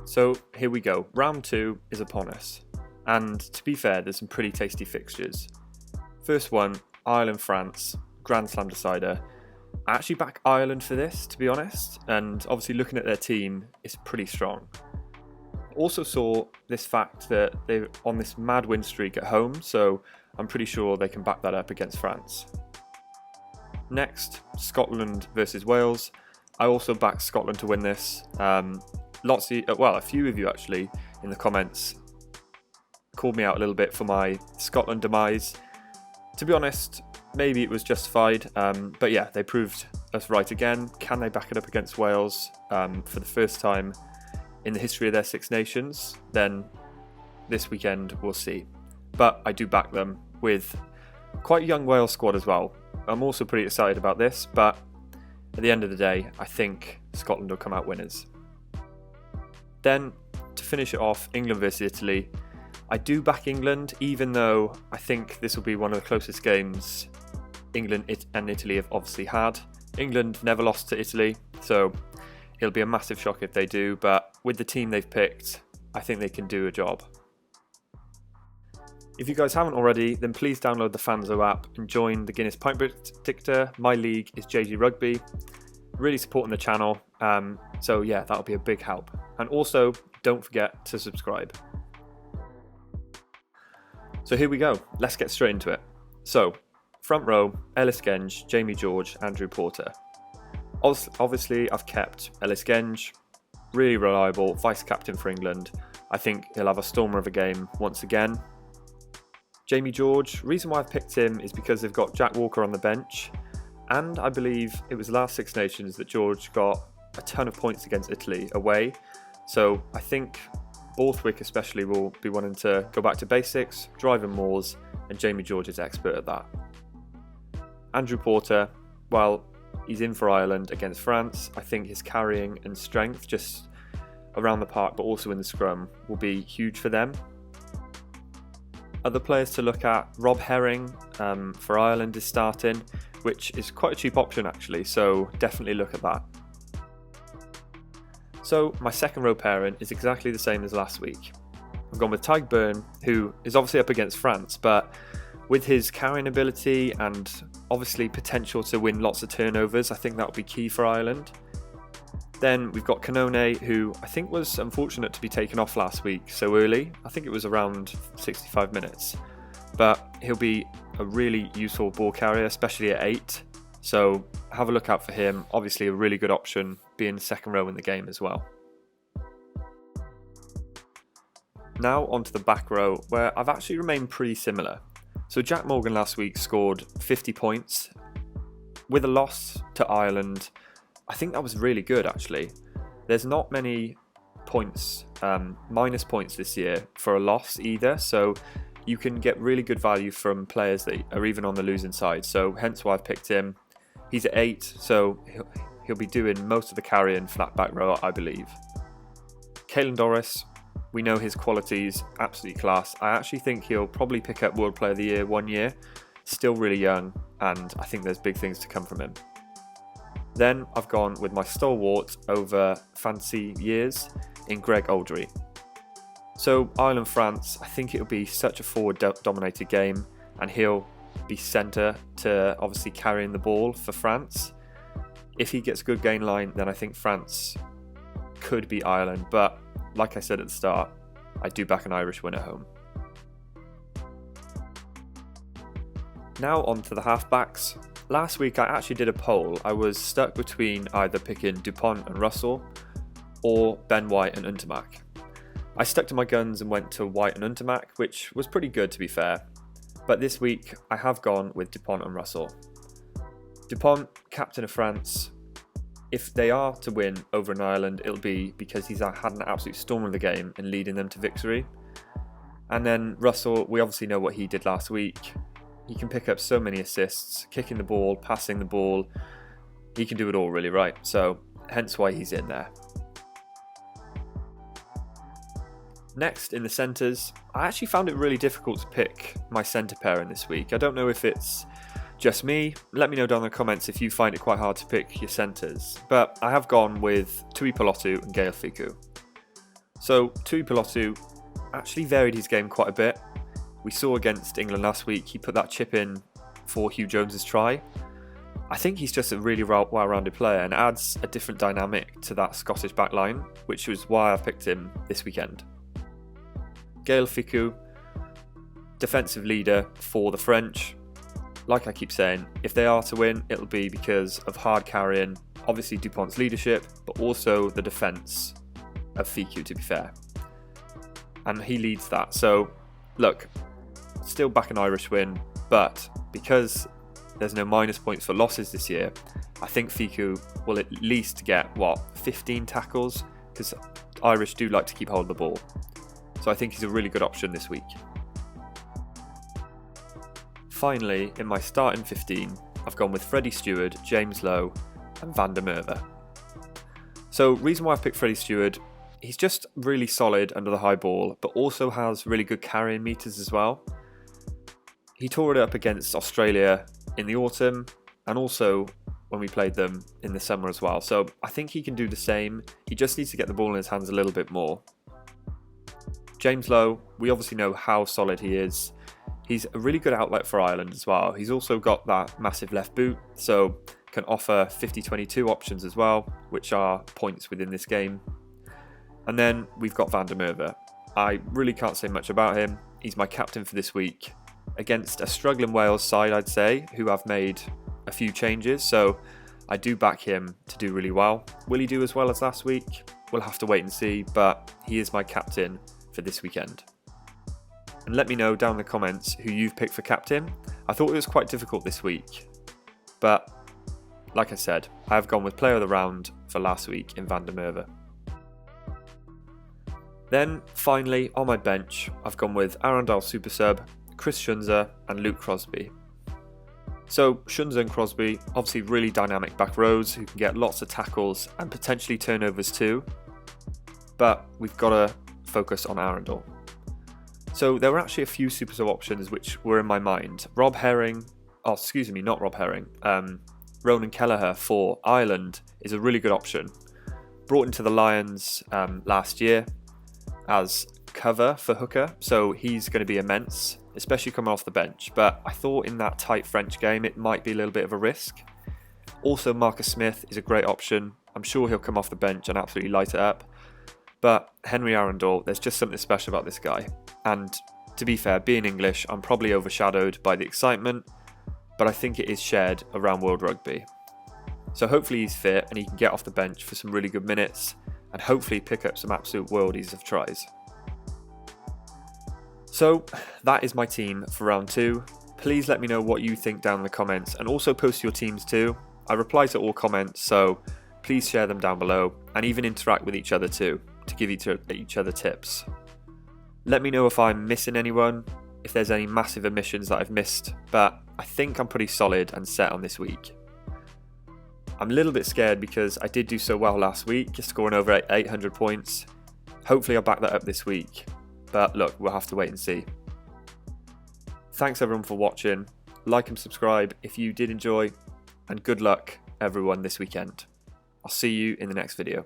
So here we go, round 2 is upon us, and to be fair, there's some pretty tasty fixtures. First one, Ireland-France, Grand Slam decider. I actually back Ireland for this, to be honest, and obviously looking at their team, it's pretty strong. Also saw this fact that they're on this mad win streak at home, so I'm pretty sure they can back that up against France. Next, Scotland versus Wales. I also backed Scotland to win this. A few of you actually in the comments called me out a little bit for my Scotland demise. To be honest, maybe it was justified, but yeah, they proved us right again. Can they back it up against Wales for the first time in the history of their Six Nations? Then this weekend we'll see. But I do back them with quite a young Wales squad as well. I'm also pretty excited about this, but at the end of the day, I think Scotland will come out winners. Then, to finish it off, England versus Italy. I do back England, even though I think this will be one of the closest games England and Italy have obviously had. England never lost to Italy, so it'll be a massive shock if they do, but with the team they've picked, I think they can do a job. If you guys haven't already, then please download the Fanzo app and join the Guinness Pint Predictor. My league is JG Rugby. Really supporting the channel, so yeah, that'll be a big help. And also, don't forget to subscribe. So here we go, let's get straight into it. So, front row, Ellis Genge, Jamie George, Andrew Porter. Obviously, I've kept Ellis Genge, really reliable, vice-captain for England. I think he'll have a stormer of a game once again. Jamie George, reason why I've picked him is because they've got Jack Walker on the bench, and I believe it was last Six Nations that George got a ton of points against Italy away, so I think Borthwick especially will be wanting to go back to basics, driving mauls, and Jamie George is expert at that. Andrew Porter, well, he's in for Ireland against France. I think his carrying and strength just around the park, but also in the scrum, will be huge for them. Other players to look at, Rob Herring for Ireland is starting, which is quite a cheap option actually, so definitely look at that. So my second row pairing is exactly the same as last week. I've gone with Tadhg Beirne, who is obviously up against France, but with his carrying ability and obviously potential to win lots of turnovers, I think that will be key for Ireland. Then we've got Cannone, who I think was unfortunate to be taken off last week so early. I think it was around 65 minutes. But he'll be a really useful ball carrier, especially at 8. So have a look out for him. Obviously a really good option, being second row in the game as well. Now onto the back row, where I've actually remained pretty similar. So Jack Morgan last week scored 50 points. With a loss to Ireland, I think that was really good actually. There's not many points, minus points this year for a loss either, so you can get really good value from players that are even on the losing side, so hence why I've picked him. He's at 8, so he'll be doing most of the carrying flat back row, I believe. Caelan Doris, we know his qualities, absolutely class. I actually think he'll probably pick up World Player of the Year one year. Still really young, and I think there's big things to come from him. Then I've gone with my stalwart over fancy years in Greg Oldry. So Ireland-France, I think it'll be such a forward-dominated game, and he'll be centre to obviously carrying the ball for France. If he gets a good gain line, then I think France could beat Ireland, but like I said at the start, I do back an Irish win at home. Now on to the halfbacks. Last week I actually did a poll. I was stuck between either picking Dupont and Russell or Ben White and Untermack. I stuck to my guns and went to White and Untermack, which was pretty good to be fair. But this week I have gone with Dupont and Russell. Dupont, captain of France. If they are to win over in Ireland, it'll be because he's had an absolute storm of the game and leading them to victory. And then Russell, we obviously know what he did last week. He can pick up so many assists, kicking the ball, passing the ball. He can do it all really, right? So hence why he's in there. Next, in the centres, I actually found it really difficult to pick my centre pairing this week. I don't know if it's just me. Let me know down in the comments if you find it quite hard to pick your centres. But I have gone with Tui Pelotu and Gael Fickou. So Tuipulotu actually varied his game quite a bit. We saw against England last week, he put that chip in for Hugh Jones's try. I think he's just a really well-rounded player and adds a different dynamic to that Scottish backline, which was why I've picked him this weekend. Gaël Fickou, defensive leader for the French. Like I keep saying, if they are to win, it'll be because of hard carrying, obviously Dupont's leadership, but also the defence of Fickou, to be fair. And he leads that. So, look, still back an Irish win, but because there's no minus points for losses this year, I think Fickou will at least get, 15 tackles? Because Irish do like to keep hold of the ball. So I think he's a really good option this week. Finally, in my starting 15, I've gone with Freddie Stewart, James Lowe and Van der Merwe. So reason why I've picked Freddie Stewart, he's just really solid under the high ball, but also has really good carrying meters as well. He tore it up against Australia in the autumn and also when we played them in the summer as well. So I think he can do the same. He just needs to get the ball in his hands a little bit more. James Lowe, we obviously know how solid he is. He's a really good outlet for Ireland as well. He's also got that massive left boot, so can offer 50-22 options as well, which are points within this game. And then we've got Van der Merwe. I really can't say much about him. He's my captain for this week against a struggling Wales side, I'd say, who have made a few changes, so I do back him to do really well. Will he do as well as last week? We'll have to wait and see, but he is my captain for this weekend. And let me know down in the comments who you've picked for captain. I thought it was quite difficult this week, but like I said, I have gone with player of the round for last week in Van der Merwe. Then finally on my bench, I've gone with Arundel super sub, Chris Shunza and Luke Crosby. So Shunza and Crosby, obviously really dynamic back rows who can get lots of tackles and potentially turnovers too, but we've got to focus on Arundel. So there were actually a few super sub options which were in my mind. Ronan Kelleher for Ireland is a really good option. Brought into the Lions last year as cover for hooker, so he's going to be immense, especially coming off the bench. But I thought in that tight French game it might be a little bit of a risk. Also Marcus Smith is a great option. I'm sure he'll come off the bench and absolutely light it up. But Henry Arundel, there's just something special about this guy. And to be fair, being English, I'm probably overshadowed by the excitement, but I think it is shared around World Rugby. So hopefully he's fit and he can get off the bench for some really good minutes and hopefully pick up some absolute worldies of tries. So that is my team for round 2. Please let me know what you think down in the comments and also post your teams too. I reply to all comments, so please share them down below and even interact with each other too to give each other tips. Let me know if I'm missing anyone, if there's any massive omissions that I've missed, but I think I'm pretty solid and set on this week. I'm a little bit scared because I did do so well last week, scoring over 800 points. Hopefully I'll back that up this week, but look, we'll have to wait and see. Thanks everyone for watching, like and subscribe if you did enjoy, and good luck everyone this weekend. I'll see you in the next video.